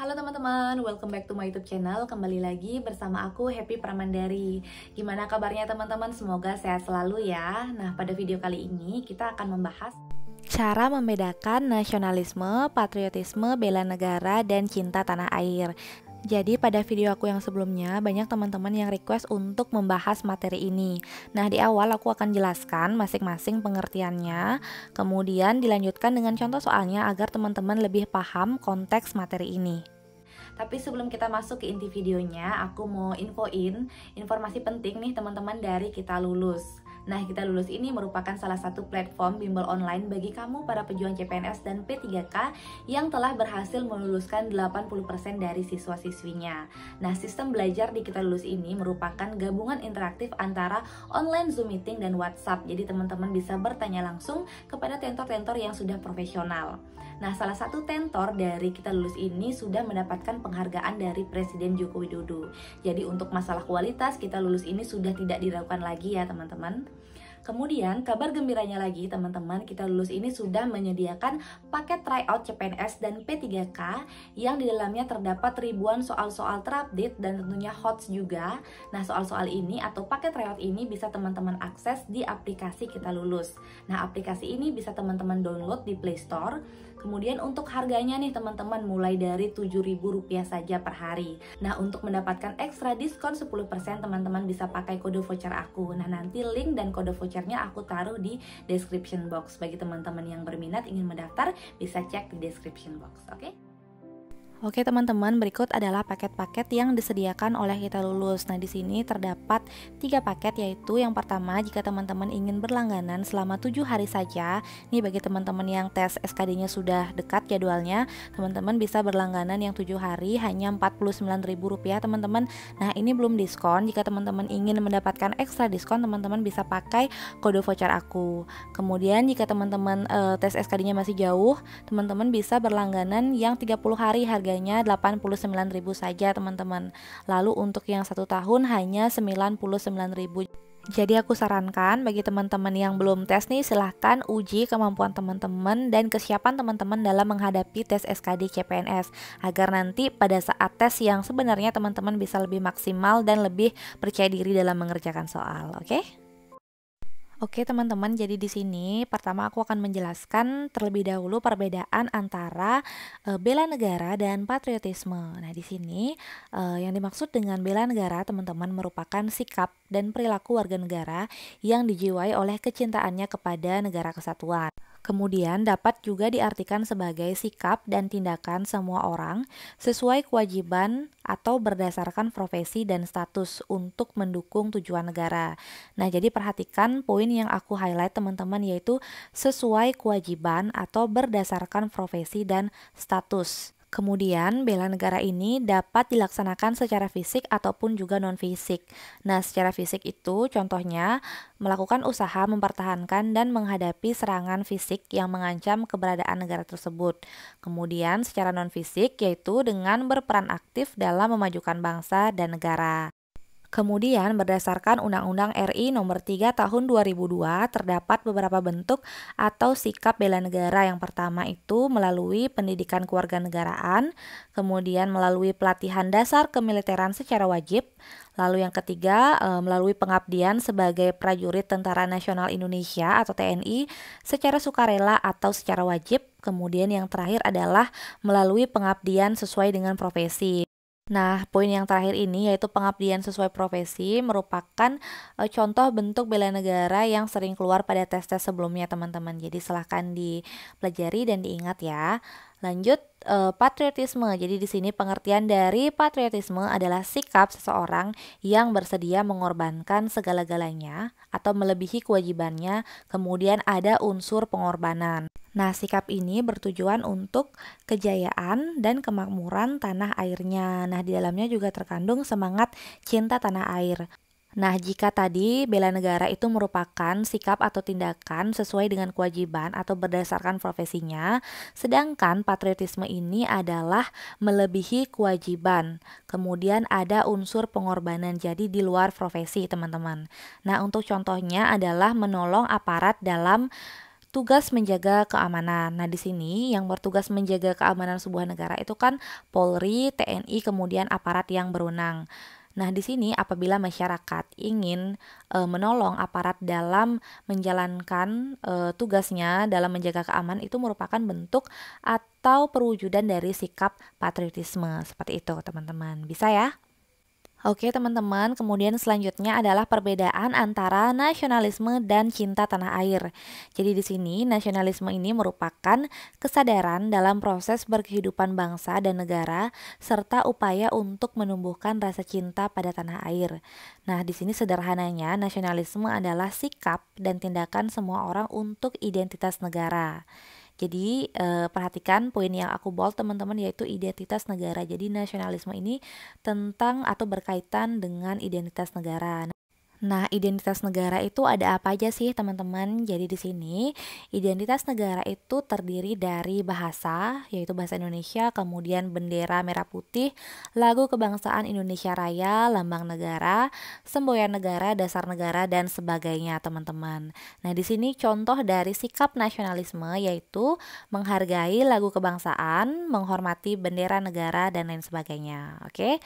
Halo teman-teman, welcome back to my YouTube channel. Kembali lagi bersama aku Happy Pramandari. Gimana kabarnya teman-teman? Semoga sehat selalu ya. Nah, pada video kali ini kita akan membahas cara membedakan nasionalisme, patriotisme, bela negara, dan cinta tanah air. Jadi pada video aku yang sebelumnya banyak teman-teman yang request untuk membahas materi ini. Nah, di awal aku akan jelaskan masing-masing pengertiannya, kemudian dilanjutkan dengan contoh soalnya agar teman-teman lebih paham konteks materi ini. Tapi sebelum kita masuk ke inti videonya, aku mau infoin informasi penting nih teman-teman dari Kita Lulus. Nah, Kita Lulus ini merupakan salah satu platform bimbel online bagi kamu para pejuang CPNS dan P3K yang telah berhasil meluluskan 80% dari siswa-siswinya. Nah, sistem belajar di Kita Lulus ini merupakan gabungan interaktif antara online Zoom meeting dan WhatsApp. Jadi teman-teman bisa bertanya langsung kepada tentor-tentor yang sudah profesional. Nah, salah satu tentor dari Kita Lulus ini sudah mendapatkan penghargaan dari Presiden Joko Widodo. Jadi untuk masalah kualitas Kita Lulus ini sudah tidak diragukan lagi ya teman-teman. Kemudian kabar gembiranya lagi teman-teman, Kita Lulus ini sudah menyediakan paket tryout CPNS dan P3K yang di dalamnya terdapat ribuan soal-soal terupdate dan tentunya HOTS juga. Nah, soal-soal ini atau paket tryout ini bisa teman-teman akses di aplikasi Kita Lulus. Nah, aplikasi ini bisa teman-teman download di Play Store. Kemudian untuk harganya nih teman-teman mulai dari Rp7.000 saja per hari. Nah, untuk mendapatkan ekstra diskon 10% teman-teman bisa pakai kode voucher aku. Nah, nanti link dan kode vouchernya aku taruh di description box. Bagi teman-teman yang berminat ingin mendaftar bisa cek di description box, oke? Oke teman-teman, berikut adalah paket-paket yang disediakan oleh Kita Lulus. Nah, di sini terdapat 3 paket, yaitu yang pertama jika teman-teman ingin berlangganan selama 7 hari saja. Nih bagi teman-teman yang tes SKD-nya sudah dekat jadwalnya, teman-teman bisa berlangganan yang 7 hari hanya Rp49.000 teman-teman. Nah, ini belum diskon. Jika teman-teman ingin mendapatkan ekstra diskon, teman-teman bisa pakai kode voucher aku. Kemudian jika teman-teman tes SKD-nya masih jauh, teman-teman bisa berlangganan yang 30 hari harganya Rp89.000 saja teman-teman. Lalu untuk yang 1 tahun hanya Rp99.000. Jadi aku sarankan bagi teman-teman yang belum tes nih, silahkan uji kemampuan teman-teman dan kesiapan teman-teman dalam menghadapi tes SKD CPNS agar nanti pada saat tes yang sebenarnya teman-teman bisa lebih maksimal dan lebih percaya diri dalam mengerjakan soal, oke? Oke teman-teman, jadi di sini pertama aku akan menjelaskan terlebih dahulu perbedaan antara bela negara dan patriotisme. Nah, di sini yang dimaksud dengan bela negara teman-teman merupakan sikap dan perilaku warga negara yang dijiwai oleh kecintaannya kepada negara kesatuan. Kemudian dapat juga diartikan sebagai sikap dan tindakan semua orang sesuai kewajiban atau berdasarkan profesi dan status untuk mendukung tujuan negara. Nah, jadi perhatikan poin yang aku highlight teman-teman, yaitu sesuai kewajiban atau berdasarkan profesi dan status. Kemudian bela negara ini dapat dilaksanakan secara fisik ataupun juga non-fisik. Nah, secara fisik itu contohnya melakukan usaha mempertahankan dan menghadapi serangan fisik yang mengancam keberadaan negara tersebut. Kemudian secara non-fisik yaitu dengan berperan aktif dalam memajukan bangsa dan negara. Kemudian berdasarkan Undang-Undang RI Nomor 3 Tahun 2002 terdapat beberapa bentuk atau sikap bela negara. Yang pertama itu melalui pendidikan kewarganegaraan, kemudian melalui pelatihan dasar kemiliteran secara wajib, lalu yang ketiga melalui pengabdian sebagai prajurit Tentara Nasional Indonesia atau TNI secara sukarela atau secara wajib, kemudian yang terakhir adalah melalui pengabdian sesuai dengan profesi. Nah, poin yang terakhir ini yaitu pengabdian sesuai profesi merupakan contoh bentuk bela negara yang sering keluar pada tes-tes sebelumnya teman-teman. Jadi silahkan dipelajari dan diingat ya. Lanjut, patriotisme. Jadi di sini pengertian dari patriotisme adalah sikap seseorang yang bersedia mengorbankan segala-galanya atau melebihi kewajibannya, kemudian ada unsur pengorbanan. Nah, sikap ini bertujuan untuk kejayaan dan kemakmuran tanah airnya. Nah, di dalamnya juga terkandung semangat cinta tanah air. Nah, jika tadi bela negara itu merupakan sikap atau tindakan sesuai dengan kewajiban atau berdasarkan profesinya, sedangkan patriotisme ini adalah melebihi kewajiban. Kemudian ada unsur pengorbanan, jadi di luar profesi, teman-teman. Nah, untuk contohnya adalah menolong aparat dalam tugas menjaga keamanan. Nah, di sini yang bertugas menjaga keamanan sebuah negara itu kan Polri, TNI, kemudian aparat yang berwenang. Nah, di sini apabila masyarakat ingin menolong aparat dalam menjalankan tugasnya dalam menjaga keamanan, itu merupakan bentuk atau perwujudan dari sikap patriotisme. Seperti itu, teman-teman. Bisa ya? Oke teman-teman, kemudian selanjutnya adalah perbedaan antara nasionalisme dan cinta tanah air. Jadi di sini nasionalisme ini merupakan kesadaran dalam proses berkehidupan bangsa dan negara serta upaya untuk menumbuhkan rasa cinta pada tanah air. Nah, di sini sederhananya nasionalisme adalah sikap dan tindakan semua orang untuk identitas negara. Jadi perhatikan poin yang aku bold teman-teman, yaitu identitas negara. Jadi nasionalisme ini tentang atau berkaitan dengan identitas negara. Nah, identitas negara itu ada apa aja sih, teman-teman? Jadi di sini identitas negara itu terdiri dari bahasa, yaitu bahasa Indonesia, kemudian bendera merah putih, lagu kebangsaan Indonesia Raya, lambang negara, semboyan negara, dasar negara, dan sebagainya, teman-teman. Nah, di sini contoh dari sikap nasionalisme yaitu menghargai lagu kebangsaan, menghormati bendera negara, dan lain sebagainya. Oke?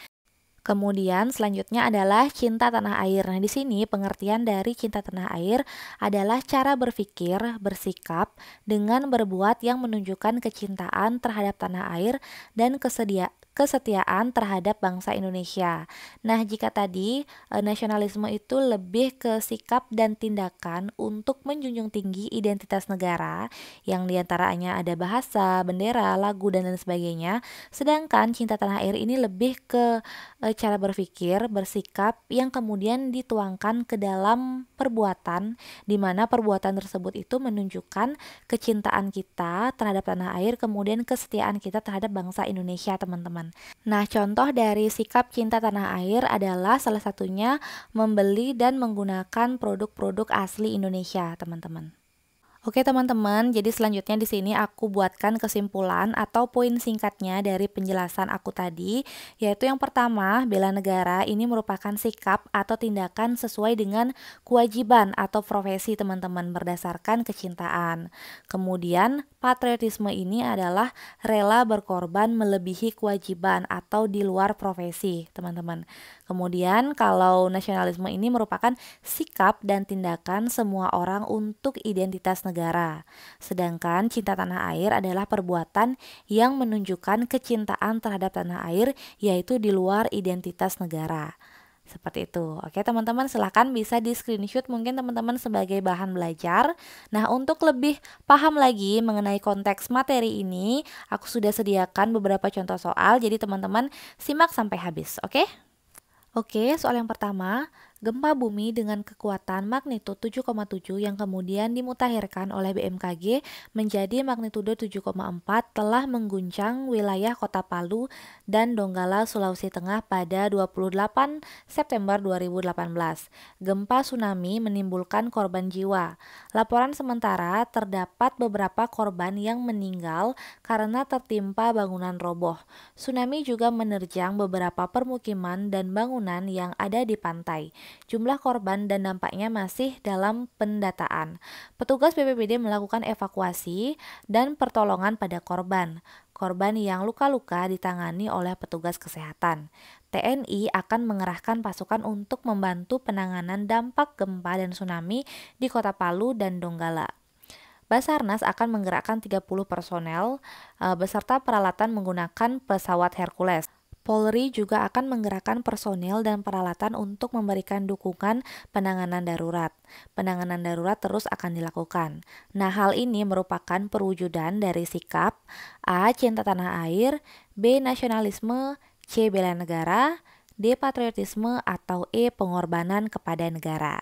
Kemudian selanjutnya adalah cinta tanah air. Nah, di sini pengertian dari cinta tanah air adalah cara berpikir, bersikap dengan berbuat yang menunjukkan kecintaan terhadap tanah air dan kesetiaan terhadap bangsa Indonesia. Nah, jika tadi nasionalisme itu lebih ke sikap dan tindakan untuk menjunjung tinggi identitas negara, yang diantaranya ada bahasa, bendera, lagu, dan lain sebagainya. Sedangkan cinta tanah air ini lebih ke cara berpikir, bersikap yang kemudian dituangkan ke dalam perbuatan, di mana perbuatan tersebut itu menunjukkan kecintaan kita terhadap tanah air, kemudian kesetiaan kita terhadap bangsa Indonesia, teman-teman. Nah, contoh dari sikap cinta tanah air adalah salah satunya membeli dan menggunakan produk-produk asli Indonesia, teman-teman. Oke teman-teman, jadi selanjutnya di sini aku buatkan kesimpulan atau poin singkatnya dari penjelasan aku tadi, yaitu yang pertama, bela negara ini merupakan sikap atau tindakan sesuai dengan kewajiban atau profesi teman-teman berdasarkan kecintaan. Kemudian, patriotisme ini adalah rela berkorban melebihi kewajiban atau di luar profesi, teman-teman. Kemudian, kalau nasionalisme ini merupakan sikap dan tindakan semua orang untuk identitas negara. Sedangkan cinta tanah air adalah perbuatan yang menunjukkan kecintaan terhadap tanah air, yaitu di luar identitas negara. Seperti itu. Oke teman-teman, silahkan bisa di screenshot mungkin teman-teman sebagai bahan belajar. Nah, untuk lebih paham lagi mengenai konteks materi ini, aku sudah sediakan beberapa contoh soal, jadi teman-teman simak sampai habis, oke? Oke, soal yang pertama, gempa bumi dengan kekuatan magnitudo 7,7 yang kemudian dimutakhirkan oleh BMKG menjadi magnitudo 7,4 telah mengguncang wilayah Kota Palu dan Donggala, Sulawesi Tengah pada 28 September 2018. Gempa tsunami menimbulkan korban jiwa. Laporan sementara terdapat beberapa korban yang meninggal karena tertimpa bangunan roboh. Tsunami juga menerjang beberapa permukiman dan bangunan yang ada di pantai. Jumlah korban dan dampaknya masih dalam pendataan. Petugas BPBD melakukan evakuasi dan pertolongan pada korban. Korban yang luka-luka ditangani oleh petugas kesehatan. TNI akan mengerahkan pasukan untuk membantu penanganan dampak gempa dan tsunami di Kota Palu dan Donggala. Basarnas akan menggerakkan 30 personel beserta peralatan menggunakan pesawat Hercules. Polri juga akan menggerakkan personil dan peralatan untuk memberikan dukungan penanganan darurat. Penanganan darurat terus akan dilakukan. Nah, hal ini merupakan perwujudan dari sikap A. Cinta tanah air, B. Nasionalisme, C. Bela negara, D. Patriotisme, atau E. Pengorbanan kepada negara.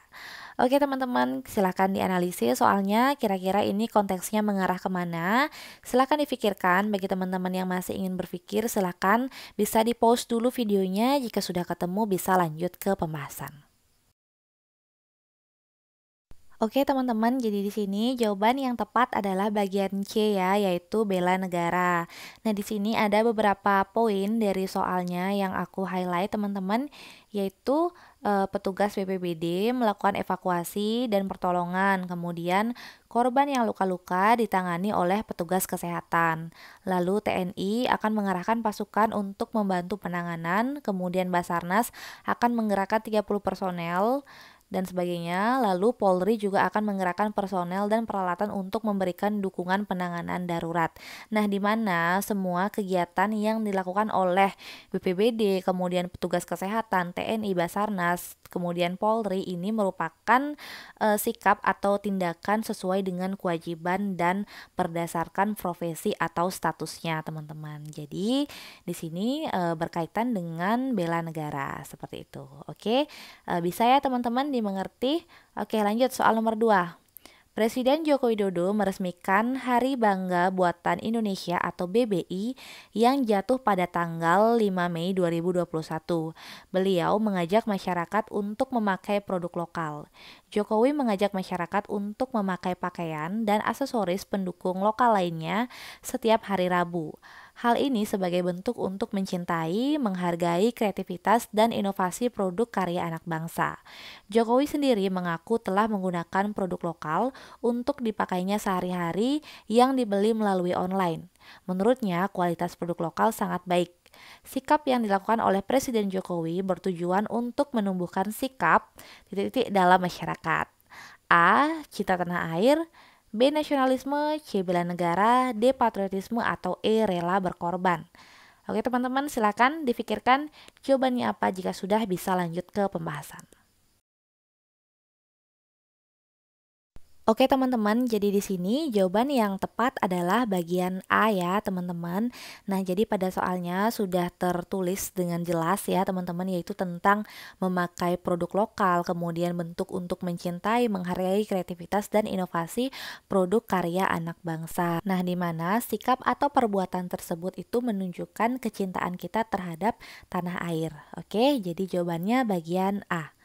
Oke teman-teman, silakan dianalisis soalnya kira-kira ini konteksnya mengarah kemana. Silakan difikirkan. Bagi teman-teman yang masih ingin berpikir, silakan bisa di-pause dulu videonya. Jika sudah ketemu, bisa lanjut ke pembahasan. Oke teman-teman, jadi di sini jawaban yang tepat adalah bagian C ya, yaitu bela negara. Nah, di sini ada beberapa poin dari soalnya yang aku highlight teman-teman, yaitu petugas BPBD melakukan evakuasi dan pertolongan. Kemudian korban yang luka-luka ditangani oleh petugas kesehatan. Lalu TNI akan mengerahkan pasukan untuk membantu penanganan. Kemudian Basarnas akan menggerakkan 30 personel dan sebagainya. Lalu Polri juga akan menggerakkan personel dan peralatan untuk memberikan dukungan penanganan darurat. Nah, di mana semua kegiatan yang dilakukan oleh BPBD, kemudian petugas kesehatan, TNI, Basarnas, kemudian Polri ini merupakan sikap atau tindakan sesuai dengan kewajiban dan berdasarkan profesi atau statusnya, teman-teman. Jadi, di sini berkaitan dengan bela negara seperti itu. Oke. Bisa ya teman-teman dimengerti? Oke, lanjut soal nomor 2. Presiden Joko Widodo meresmikan Hari Bangga Buatan Indonesia atau BBI yang jatuh pada tanggal 5 Mei 2021. Beliau mengajak masyarakat untuk memakai produk lokal. Jokowi mengajak masyarakat untuk memakai pakaian dan aksesoris pendukung lokal lainnya setiap hari Rabu. Hal ini sebagai bentuk untuk mencintai, menghargai kreativitas dan inovasi produk karya anak bangsa. Jokowi sendiri mengaku telah menggunakan produk lokal untuk dipakainya sehari-hari yang dibeli melalui online. Menurutnya, kualitas produk lokal sangat baik. Sikap yang dilakukan oleh Presiden Jokowi bertujuan untuk menumbuhkan sikap titik-titik dalam masyarakat. A. Cinta tanah air. B. Nasionalisme. C. Bela negara. D. Patriotisme. Atau E. Rela berkorban. Oke teman-teman, silakan difikirkan jawabannya apa jika sudah bisa lanjut ke pembahasan. Oke teman-teman, jadi di sini jawaban yang tepat adalah bagian A ya teman-teman. Nah, jadi pada soalnya sudah tertulis dengan jelas ya teman-teman, yaitu tentang memakai produk lokal, kemudian bentuk untuk mencintai, menghargai kreativitas dan inovasi produk karya anak bangsa. Nah, di mana sikap atau perbuatan tersebut itu menunjukkan kecintaan kita terhadap tanah air. Oke, jadi jawabannya bagian A.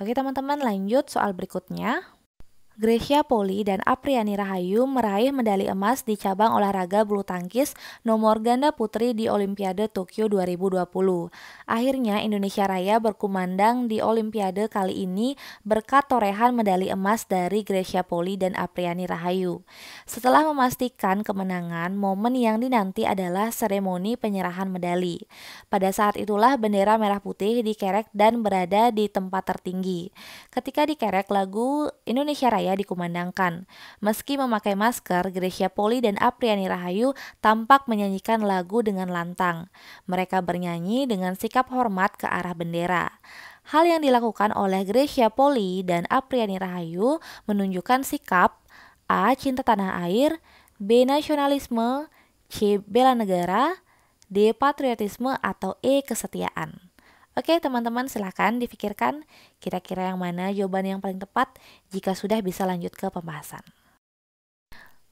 Oke teman-teman, lanjut soal berikutnya. Grecia Poli dan Apriani Rahayu meraih medali emas di cabang olahraga bulu tangkis nomor ganda putri di Olimpiade Tokyo 2020. Akhirnya Indonesia Raya berkumandang di Olimpiade kali ini berkat torehan medali emas dari Grecia Poli dan Apriani Rahayu. Setelah memastikan kemenangan, momen yang dinanti adalah seremoni penyerahan medali. Pada saat itulah bendera merah putih dikerek dan berada di tempat tertinggi. Ketika dikerek, lagu Indonesia Raya dikumandangkan. Meski memakai masker, Grecia Poli dan Apriani Rahayu tampak menyanyikan lagu dengan lantang. Mereka bernyanyi dengan sikap hormat ke arah bendera. Hal yang dilakukan oleh Grecia Poli dan Apriani Rahayu menunjukkan sikap A. Cinta tanah air, B. Nasionalisme, C. Bela negara, D. Patriotisme, atau E. Kesetiaan. Oke teman-teman, silahkan difikirkan kira-kira yang mana jawaban yang paling tepat jika sudah bisa lanjut ke pembahasan.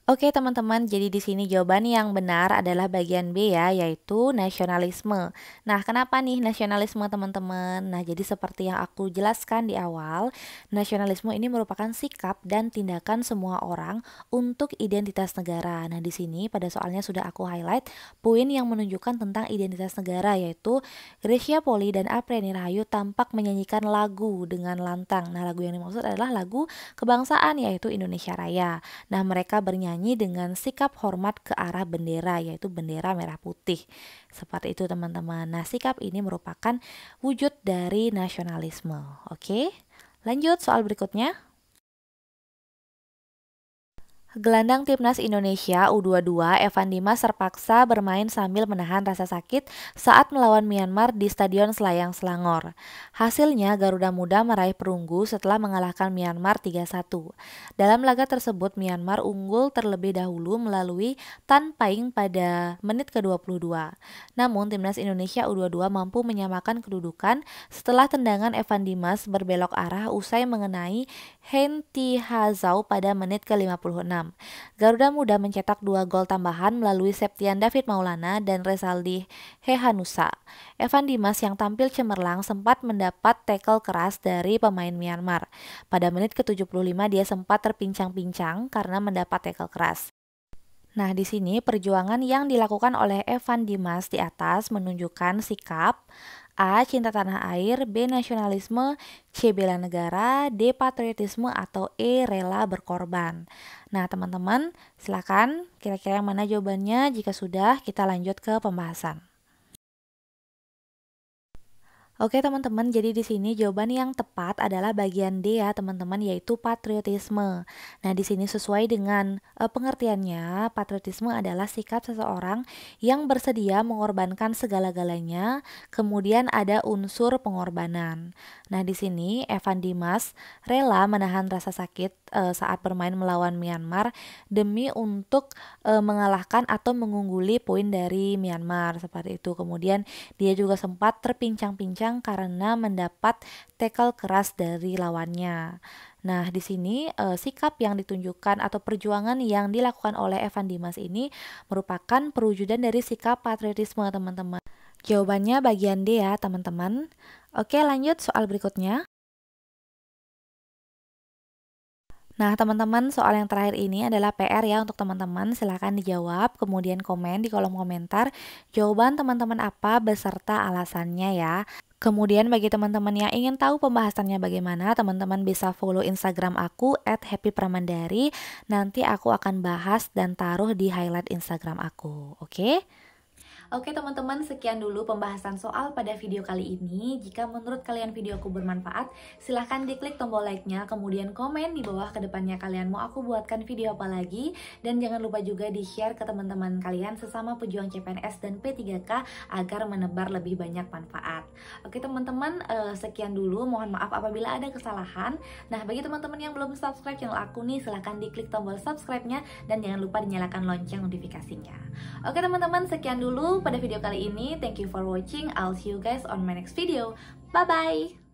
Oke teman-teman, jadi di sini jawaban yang benar adalah bagian B ya, yaitu nasionalisme. Nah, kenapa nih nasionalisme teman-teman? Nah, jadi seperti yang aku jelaskan di awal, nasionalisme ini merupakan sikap dan tindakan semua orang untuk identitas negara. Nah, di sini pada soalnya sudah aku highlight poin yang menunjukkan tentang identitas negara, yaitu Grecia Poli dan Apriani Rahayu tampak menyanyikan lagu dengan lantang. Nah, lagu yang dimaksud adalah lagu kebangsaan, yaitu Indonesia Raya. Nah, mereka bernyanyi dengan sikap hormat ke arah bendera, yaitu bendera merah putih. Seperti itu teman-teman. Nah, sikap ini merupakan wujud dari nasionalisme. Oke, lanjut soal berikutnya. Gelandang timnas Indonesia U22 Evan Dimas terpaksa bermain sambil menahan rasa sakit saat melawan Myanmar di Stadion Selayang Selangor. Hasilnya Garuda Muda meraih perunggu setelah mengalahkan Myanmar 3-1. Dalam laga tersebut Myanmar unggul terlebih dahulu melalui Tan Paing pada menit ke-22. Namun timnas Indonesia U22 mampu menyamakan kedudukan setelah tendangan Evan Dimas berbelok arah usai mengenai Hein Thi Hazau pada menit ke-56. Garuda Muda mencetak 2 gol tambahan melalui Septian David Maulana dan Rezaldi Hehanusa. Evan Dimas yang tampil cemerlang sempat mendapat tackle keras dari pemain Myanmar. Pada menit ke-75 dia sempat terpincang-pincang karena mendapat tackle keras. Nah, di sini perjuangan yang dilakukan oleh Evan Dimas di atas menunjukkan sikap A. Cinta tanah air, B. Nasionalisme, C. Bela negara, D. Patriotisme, atau E. Rela berkorban. Nah teman-teman, silakan kira-kira yang mana jawabannya. Jika sudah, kita lanjut ke pembahasan. Oke teman-teman, jadi di sini jawaban yang tepat adalah bagian D ya teman-teman, yaitu patriotisme. Nah di sini sesuai dengan pengertiannya, patriotisme adalah sikap seseorang yang bersedia mengorbankan segala-galanya, kemudian ada unsur pengorbanan. Nah di sini Evan Dimas rela menahan rasa sakit saat bermain melawan Myanmar demi untuk mengalahkan atau mengungguli poin dari Myanmar seperti itu. Kemudian dia juga sempat terpincang-pincang karena mendapat tackle keras dari lawannya. Nah, di sini sikap yang ditunjukkan atau perjuangan yang dilakukan oleh Evan Dimas ini merupakan perwujudan dari sikap patriotisme, teman-teman. Jawabannya bagian D ya, teman-teman. Oke, lanjut soal berikutnya. Nah, teman-teman, soal yang terakhir ini adalah PR ya untuk teman-teman. Silahkan dijawab, kemudian komen di kolom komentar jawaban teman-teman apa beserta alasannya ya. Kemudian bagi teman-teman yang ingin tahu pembahasannya bagaimana, teman-teman bisa follow Instagram aku @happypramandari. Nanti aku akan bahas dan taruh di highlight Instagram aku, oke? Oke teman-teman, sekian dulu pembahasan soal pada video kali ini. Jika menurut kalian videoku bermanfaat, silahkan diklik tombol like-nya, kemudian komen di bawah ke depannya kalian mau aku buatkan video apa lagi. Dan jangan lupa juga di-share ke teman-teman kalian sesama pejuang CPNS dan P3K agar menebar lebih banyak manfaat. Oke teman-teman, sekian dulu. Mohon maaf apabila ada kesalahan. Nah, bagi teman-teman yang belum subscribe channel aku nih, silahkan diklik tombol subscribe-nya dan jangan lupa dinyalakan lonceng notifikasinya. Oke teman-teman, sekian dulu pada video kali ini. Thank you for watching. I'll see you guys on my next video. Bye bye.